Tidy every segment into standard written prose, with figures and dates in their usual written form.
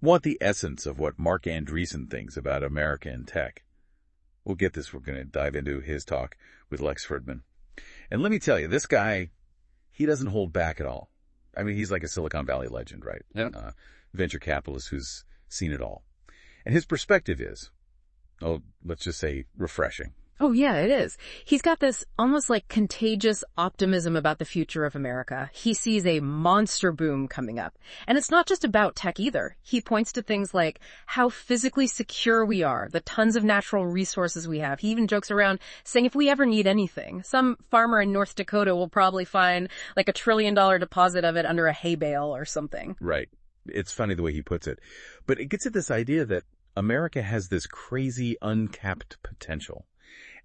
want the essence of what Marc Andreessen thinks about America and tech. We'll get this. We're going to dive into his talk with Lex Fridman. And let me tell you, this guy, he doesn't hold back at all. I mean, he's like a Silicon Valley legend, right? Yeah. Venture capitalist who's seen it all. And his perspective is, let's just say, refreshing. Oh, yeah, it is. He's got this almost like contagious optimism about the future of America. He sees a monster boom coming up. And it's not just about tech either. He points to things like how physically secure we are, the tons of natural resources we have. He even jokes around saying if we ever need anything, some farmer in North Dakota will probably find like $1 trillion deposit of it under a hay bale or something. Right. It's funny the way he puts it. But it gets at this idea that America has this crazy uncapped potential.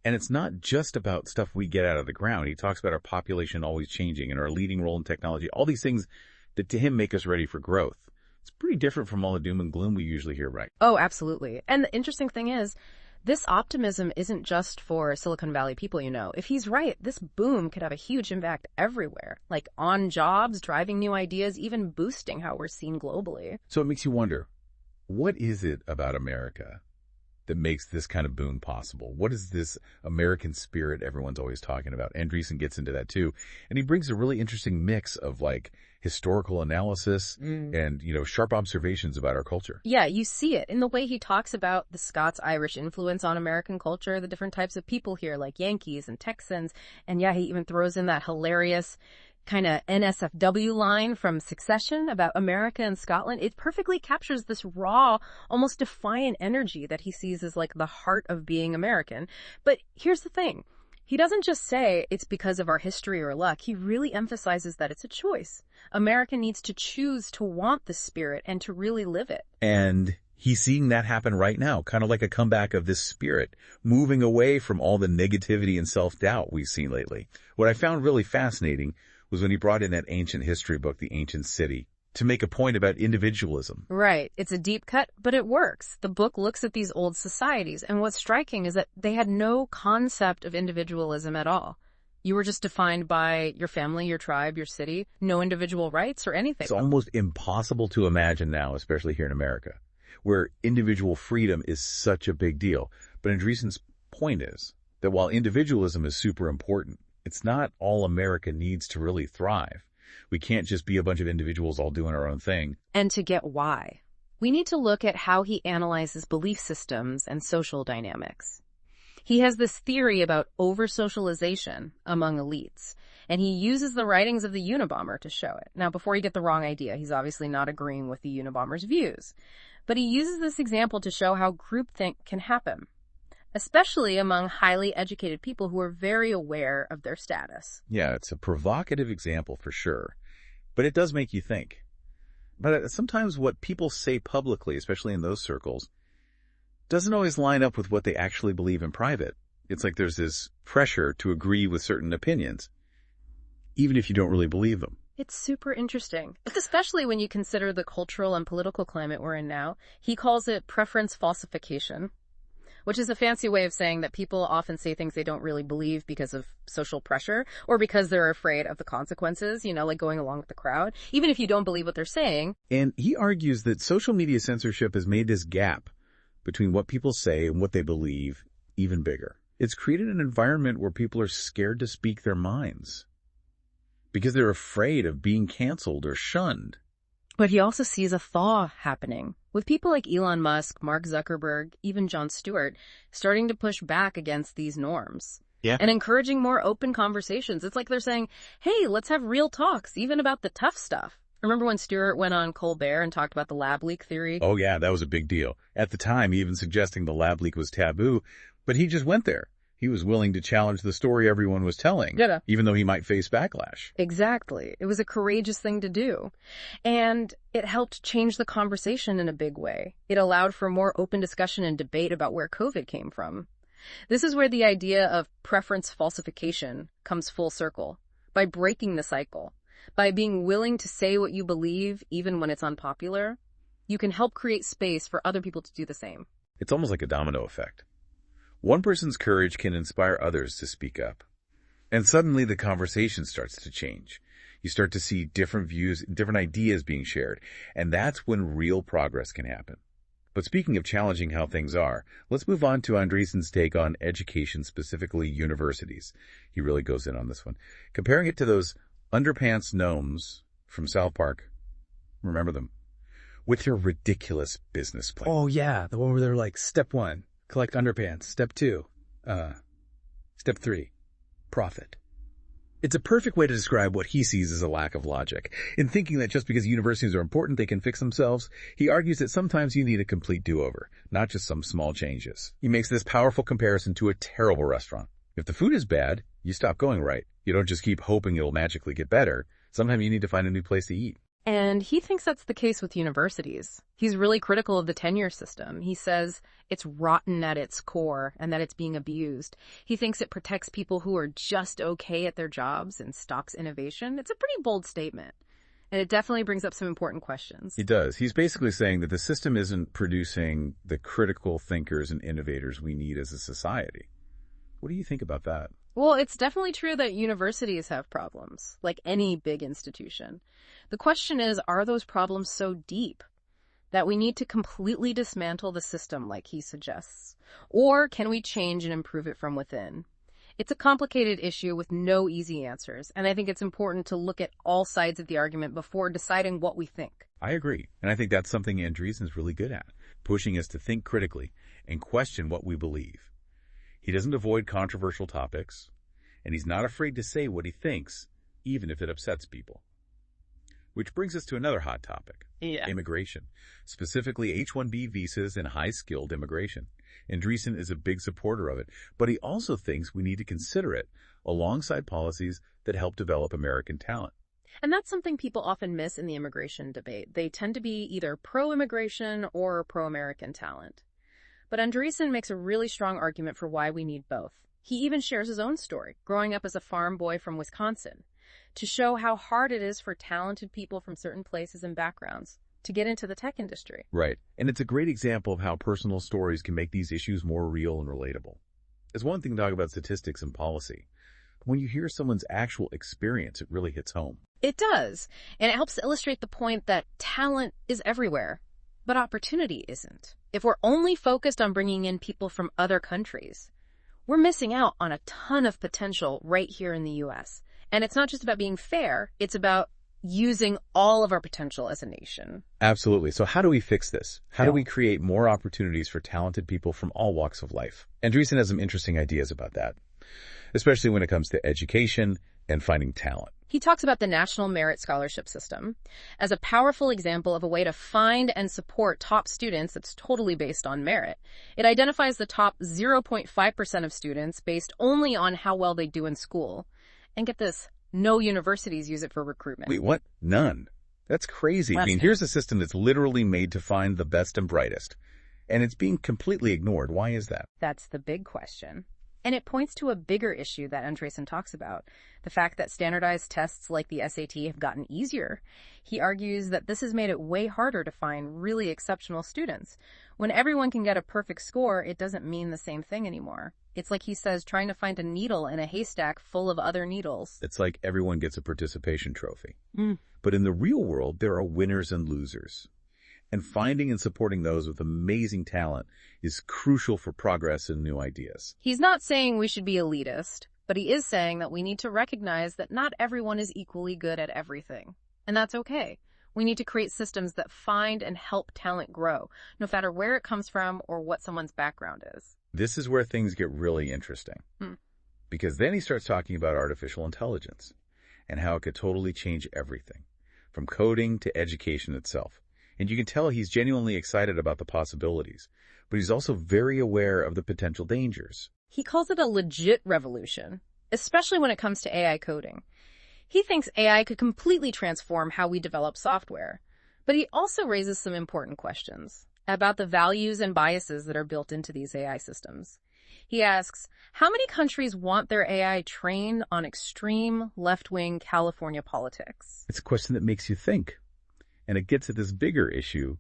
And it's not just about stuff we get out of the ground. He talks about our population always changing and our leading role in technology, all these things that to him make us ready for growth. It's pretty different from all the doom and gloom we usually hear, right? Oh, absolutely. And the interesting thing is, this optimism isn't just for Silicon Valley people, you know. If he's right, this boom could have a huge impact everywhere, like on jobs, driving new ideas, even boosting how we're seen globally. So it makes you wonder, what is it about America that makes this kind of boom possible? What is this American spirit everyone's always talking about? Andreessen gets into that too. And he brings a really interesting mix of like historical analysis and, sharp observations about our culture. Yeah, you see it in the way he talks about the Scots-Irish influence on American culture, the different types of people here, like Yankees and Texans. And yeah, he even throws in that hilarious kind of NSFW line from Succession about America and Scotland. It perfectly captures this raw, almost defiant energy that he sees as like the heart of being American. But here's the thing. He doesn't just say it's because of our history or luck. He really emphasizes that it's a choice. America needs to choose to want the spirit and to really live it. And he's seeing that happen right now, kind of like a comeback of this spirit, moving away from all the negativity and self-doubt we've seen lately. What I found really fascinating was when he brought in that ancient history book, The Ancient City, to make a point about individualism. Right. It's a deep cut, but it works. The book looks at these old societies, and what's striking is that they had no concept of individualism at all. You were just defined by your family, your tribe, your city, no individual rights or anything. It's almost impossible to imagine now, especially here in America, where individual freedom is such a big deal. But Andreessen's point is that while individualism is super important, it's not all America needs to really thrive. We can't just be a bunch of individuals all doing our own thing. And to get why, we need to look at how he analyzes belief systems and social dynamics. He has this theory about over-socialization among elites, and he uses the writings of the Unabomber to show it. Now, before you get the wrong idea, he's obviously not agreeing with the Unabomber's views, but he uses this example to show how groupthink can happen, especially among highly educated people who are very aware of their status. Yeah, it's a provocative example for sure, but it does make you think. But sometimes what people say publicly, especially in those circles, doesn't always line up with what they actually believe in private. It's like there's this pressure to agree with certain opinions, even if you don't really believe them. It's super interesting. It's especially when you consider the cultural and political climate we're in now. He calls it preference falsification, which is a fancy way of saying that people often say things they don't really believe because of social pressure or because they're afraid of the consequences, like going along with the crowd, even if you don't believe what they're saying. And he argues that social media censorship has made this gap between what people say and what they believe even bigger. It's created an environment where people are scared to speak their minds because they're afraid of being canceled or shunned. But he also sees a thaw happening, with people like Elon Musk, Mark Zuckerberg, even Jon Stewart, starting to push back against these norms. Yeah. And encouraging more open conversations. It's like they're saying, hey, let's have real talks, even about the tough stuff. Remember when Stewart went on Colbert and talked about the lab leak theory? Oh, yeah, that was a big deal. At the time, even suggesting the lab leak was taboo, but he just went there. He was willing to challenge the story everyone was telling, even though he might face backlash. Exactly. It was a courageous thing to do. And it helped change the conversation in a big way. It allowed for more open discussion and debate about where COVID came from. This is where the idea of preference falsification comes full circle, by breaking the cycle. By being willing to say what you believe, even when it's unpopular, you can help create space for other people to do the same. It's almost like a domino effect. One person's courage can inspire others to speak up. And suddenly the conversation starts to change. You start to see different views, different ideas being shared. And that's when real progress can happen. But speaking of challenging how things are, let's move on to Andreessen's take on education, specifically universities. He really goes in on this one. Comparing it to those underpants gnomes from South Park. Remember them? With their ridiculous business plan. Oh, yeah. The one where they're like, step 1, collect underpants. Step 2, step 3, profit. It's a perfect way to describe what he sees as a lack of logic. In thinking that just because universities are important, they can fix themselves, he argues that sometimes you need a complete do-over, not just some small changes. He makes this powerful comparison to a terrible restaurant. If the food is bad, you stop going right. You don't just keep hoping it'll magically get better. Sometimes you need to find a new place to eat. And he thinks that's the case with universities. He's really critical of the tenure system. He says it's rotten at its core and that it's being abused. He thinks it protects people who are just okay at their jobs and stops innovation. It's a pretty bold statement. And it definitely brings up some important questions. He does. He's basically saying that the system isn't producing the critical thinkers and innovators we need as a society. What do you think about that? Well, it's definitely true that universities have problems, like any big institution. The question is, are those problems so deep that we need to completely dismantle the system like he suggests? Or can we change and improve it from within? It's a complicated issue with no easy answers, and I think it's important to look at all sides of the argument before deciding what we think. I agree, and I think that's something Andreessen's really good at, pushing us to think critically and question what we believe. He doesn't avoid controversial topics, and he's not afraid to say what he thinks, even if it upsets people. Which brings us to another hot topic, immigration, specifically H-1B visas and high-skilled immigration. Andreessen is a big supporter of it, but he also thinks we need to consider it alongside policies that help develop American talent. And that's something people often miss in the immigration debate. They tend to be either pro-immigration or pro-American talent. But Andreessen makes a really strong argument for why we need both. He even shares his own story, growing up as a farm boy from Wisconsin, to show how hard it is for talented people from certain places and backgrounds to get into the tech industry. Right. And it's a great example of how personal stories can make these issues more real and relatable. It's one thing to talk about statistics and policy. But when you hear someone's actual experience, it really hits home. It does. And it helps to illustrate the point that talent is everywhere, but opportunity isn't. If we're only focused on bringing in people from other countries, we're missing out on a ton of potential right here in the U.S. And it's not just about being fair, it's about using all of our potential as a nation. Absolutely. So how do we fix this? How do we create more opportunities for talented people from all walks of life? Andreessen has some interesting ideas about that, especially when it comes to education and finding talent. He talks about the National Merit Scholarship System as a powerful example of a way to find and support top students that's totally based on merit. It identifies the top 0.5% of students based only on how well they do in school. And get this, no universities use it for recruitment. Wait, what? None? That's crazy. I mean, here's a system that's literally made to find the best and brightest, and it's being completely ignored. Why is that? That's the big question. And it points to a bigger issue that Andreessen talks about, the fact that standardized tests like the SAT have gotten easier. He argues that this has made it way harder to find really exceptional students. When everyone can get a perfect score, it doesn't mean the same thing anymore. It's like he says, trying to find a needle in a haystack full of other needles. It's like everyone gets a participation trophy. But in the real world, there are winners and losers. And finding and supporting those with amazing talent is crucial for progress and new ideas. He's not saying we should be elitist, but he is saying that we need to recognize that not everyone is equally good at everything. And that's okay. We need to create systems that find and help talent grow, no matter where it comes from or what someone's background is. This is where things get really interesting. Because then he starts talking about artificial intelligence and how it could totally change everything, from coding to education itself. And you can tell he's genuinely excited about the possibilities, but he's also very aware of the potential dangers. He calls it a legit revolution, especially when it comes to AI coding. He thinks AI could completely transform how we develop software, but he also raises some important questions about the values and biases that are built into these AI systems. He asks, how many countries want their AI trained on extreme left-wing California politics? It's a question that makes you think. And it gets at this bigger issue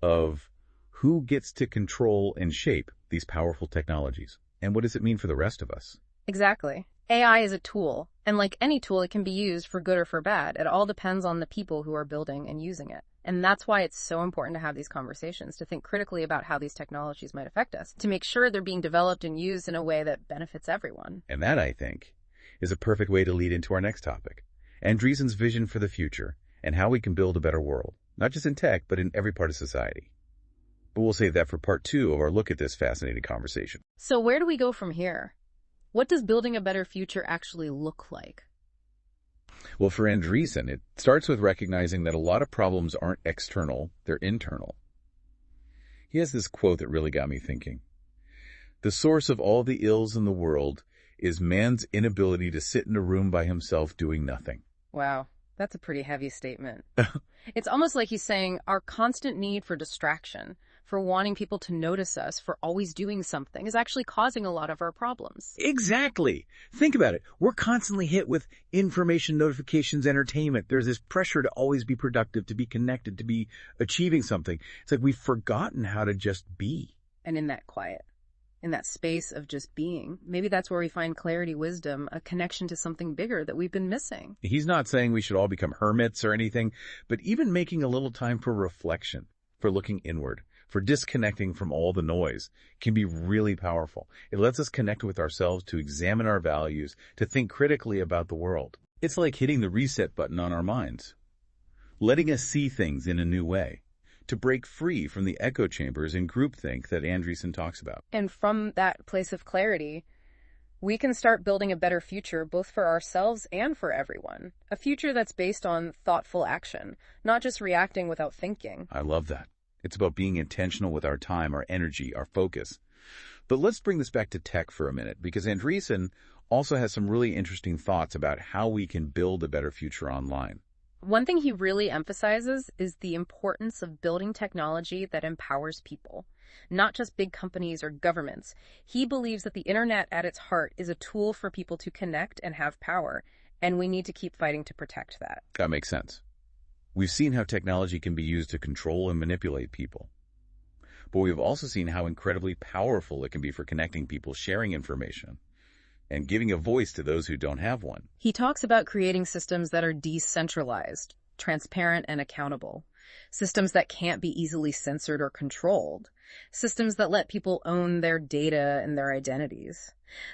of who gets to control and shape these powerful technologies. And what does it mean for the rest of us? Exactly. AI is a tool, and like any tool, it can be used for good or for bad. It all depends on the people who are building and using it. And that's why it's so important to have these conversations, to think critically about how these technologies might affect us, to make sure they're being developed and used in a way that benefits everyone. And that, I think, is a perfect way to lead into our next topic, Andreessen's vision for the future and how we can build a better world, not just in tech, but in every part of society. But we'll save that for part 2 of our look at this fascinating conversation. So where do we go from here? What does building a better future actually look like? Well, for Andreessen, it starts with recognizing that a lot of problems aren't external, they're internal. He has this quote that really got me thinking. The source of all the ills in the world is man's inability to sit in a room by himself doing nothing. Wow, that's a pretty heavy statement. It's almost like he's saying our constant need for distraction, for wanting people to notice us, for always doing something, is actually causing a lot of our problems. Exactly. Think about it. We're constantly hit with information, notifications, entertainment. There's this pressure to always be productive, to be connected, to be achieving something. It's like we've forgotten how to just be. And in that quiet, in that space of just being, maybe that's where we find clarity, wisdom, a connection to something bigger that we've been missing. He's not saying we should all become hermits or anything, but even making a little time for reflection, for looking inward, for disconnecting from all the noise can be really powerful. It lets us connect with ourselves, to examine our values, to think critically about the world. It's like hitting the reset button on our minds, letting us see things in a new way, to break free from the echo chambers and groupthink that Andreessen talks about. And from that place of clarity, we can start building a better future, both for ourselves and for everyone. A future that's based on thoughtful action, not just reacting without thinking. I love that. It's about being intentional with our time, our energy, our focus. But let's bring this back to tech for a minute, because Andreessen also has some really interesting thoughts about how we can build a better future online. One thing he really emphasizes is the importance of building technology that empowers people, not just big companies or governments. He believes that the internet at its heart is a tool for people to connect and have power, and we need to keep fighting to protect that. That makes sense. We've seen how technology can be used to control and manipulate people. But we've also seen how incredibly powerful it can be for connecting people, sharing information, and giving a voice to those who don't have one. He talks about creating systems that are decentralized, transparent, and accountable. Systems that can't be easily censored or controlled. Systems that let people own their data and their identities.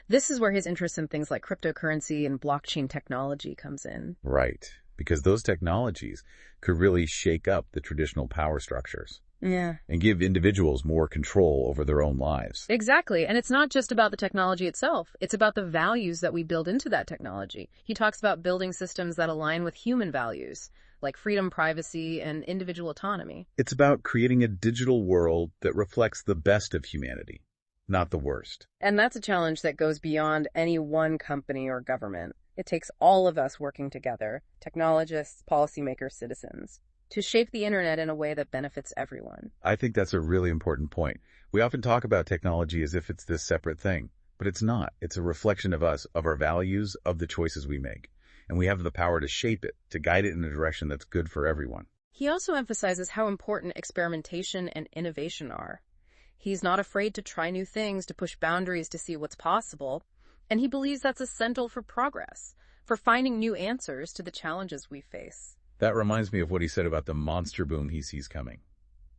This is where his interest in things like cryptocurrency and blockchain technology comes in. Right, because those technologies could really shake up the traditional power structures. Yeah. And give individuals more control over their own lives. Exactly. And it's not just about the technology itself. It's about the values that we build into that technology. He talks about building systems that align with human values, like freedom, privacy, and individual autonomy. It's about creating a digital world that reflects the best of humanity, not the worst. And that's a challenge that goes beyond any one company or government. It takes all of us working together, technologists, policymakers, citizens, to shape the internet in a way that benefits everyone. I think that's a really important point. We often talk about technology as if it's this separate thing, but it's not. It's a reflection of us, of our values, of the choices we make. And we have the power to shape it, to guide it in a direction that's good for everyone. He also emphasizes how important experimentation and innovation are. He's not afraid to try new things, to push boundaries to see what's possible, and he believes that's essential for progress, for finding new answers to the challenges we face. That reminds me of what he said about the monster boom he sees coming.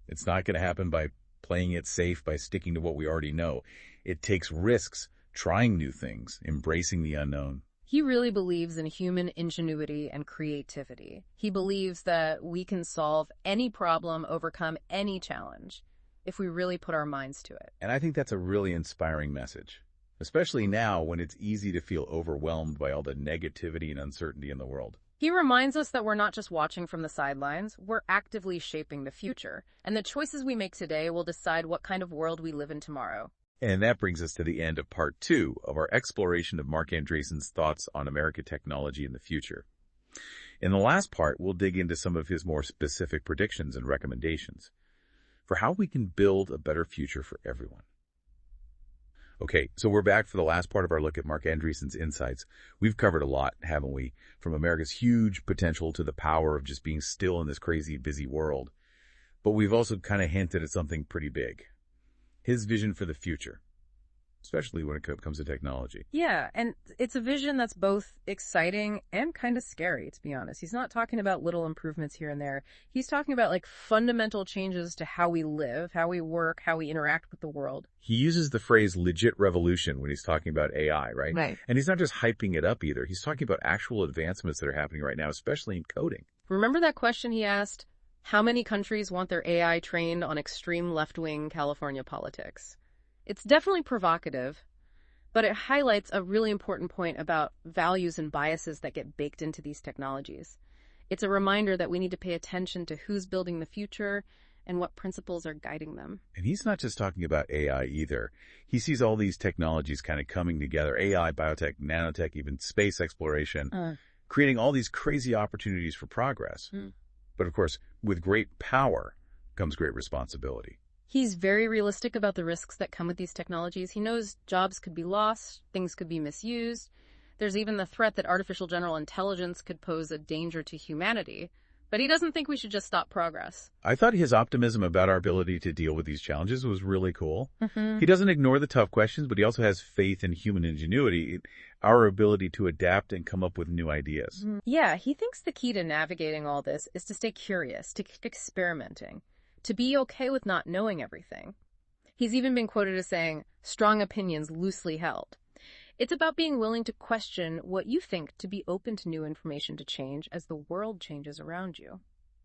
It's not going to happen by playing it safe, by sticking to what we already know. It takes risks, trying new things, embracing the unknown. He really believes in human ingenuity and creativity. He believes that we can solve any problem, overcome any challenge, if we really put our minds to it. And I think that's a really inspiring message, especially now when it's easy to feel overwhelmed by all the negativity and uncertainty in the world. He reminds us that we're not just watching from the sidelines, we're actively shaping the future, and the choices we make today will decide what kind of world we live in tomorrow. And that brings us to the end of part 2 of our exploration of Marc Andreessen's thoughts on American technology in the future. In the last part, we'll dig into some of his more specific predictions and recommendations for how we can build a better future for everyone. Okay, so we're back for the last part of our look at Marc Andreessen's insights. We've covered a lot, haven't we? From America's huge potential to the power of just being still in this crazy, busy world. But we've also kind of hinted at something pretty big. His vision for the future. especially when it comes to technology. Yeah, and it's a vision that's both exciting and kind of scary, to be honest. He's not talking about little improvements here and there. He's talking about like fundamental changes to how we live, how we work, how we interact with the world. He uses the phrase legit revolution when he's talking about AI, right? Right. And he's not just hyping it up either. He's talking about actual advancements that are happening right now, especially in coding. Remember that question he asked? How many countries want their AI trained on extreme left-wing California politics? It's definitely provocative, but it highlights a really important point about values and biases that get baked into these technologies. It's a reminder that we need to pay attention to who's building the future and what principles are guiding them. And he's not just talking about AI either. He sees all these technologies kind of coming together, AI, biotech, nanotech, even space exploration, creating all these crazy opportunities for progress. But of course, with great power comes great responsibility. He's very realistic about the risks that come with these technologies. He knows jobs could be lost, things could be misused. There's even the threat that artificial general intelligence could pose a danger to humanity. But he doesn't think we should just stop progress. I thought his optimism about our ability to deal with these challenges was really cool. He doesn't ignore the tough questions, but he also has faith in human ingenuity, our ability to adapt and come up with new ideas. Yeah, he thinks the key to navigating all this is to stay curious, to keep experimenting, to be okay with not knowing everything. He's even been quoted as saying, strong opinions loosely held. It's about being willing to question what you think, to be open to new information to change as the world changes around you.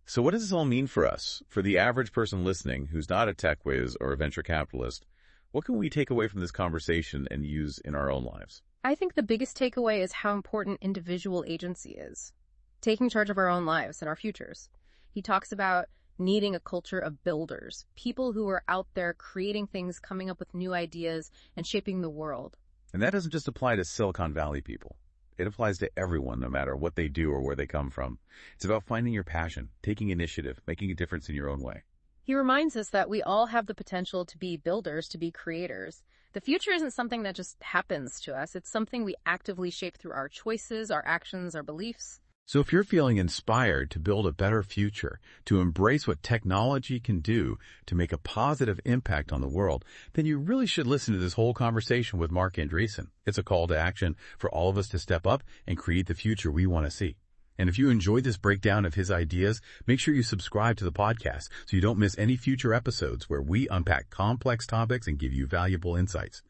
So what does this all mean for us? For the average person listening who's not a tech whiz or a venture capitalist, what can we take away from this conversation and use in our own lives? I think the biggest takeaway is how important individual agency is. Taking charge of our own lives and our futures. He talks about needing a culture of builders, people who are out there creating things, coming up with new ideas, and shaping the world. And that doesn't just apply to Silicon Valley people. It applies to everyone, no matter what they do or where they come from. It's about finding your passion, taking initiative, making a difference in your own way. He reminds us that we all have the potential to be builders, to be creators. The future isn't something that just happens to us. It's something we actively shape through our choices, our actions, our beliefs. So if you're feeling inspired to build a better future, to embrace what technology can do to make a positive impact on the world, then you really should listen to this whole conversation with Marc Andreessen. It's a call to action for all of us to step up and create the future we want to see. And if you enjoyed this breakdown of his ideas, make sure you subscribe to the podcast so you don't miss any future episodes where we unpack complex topics and give you valuable insights.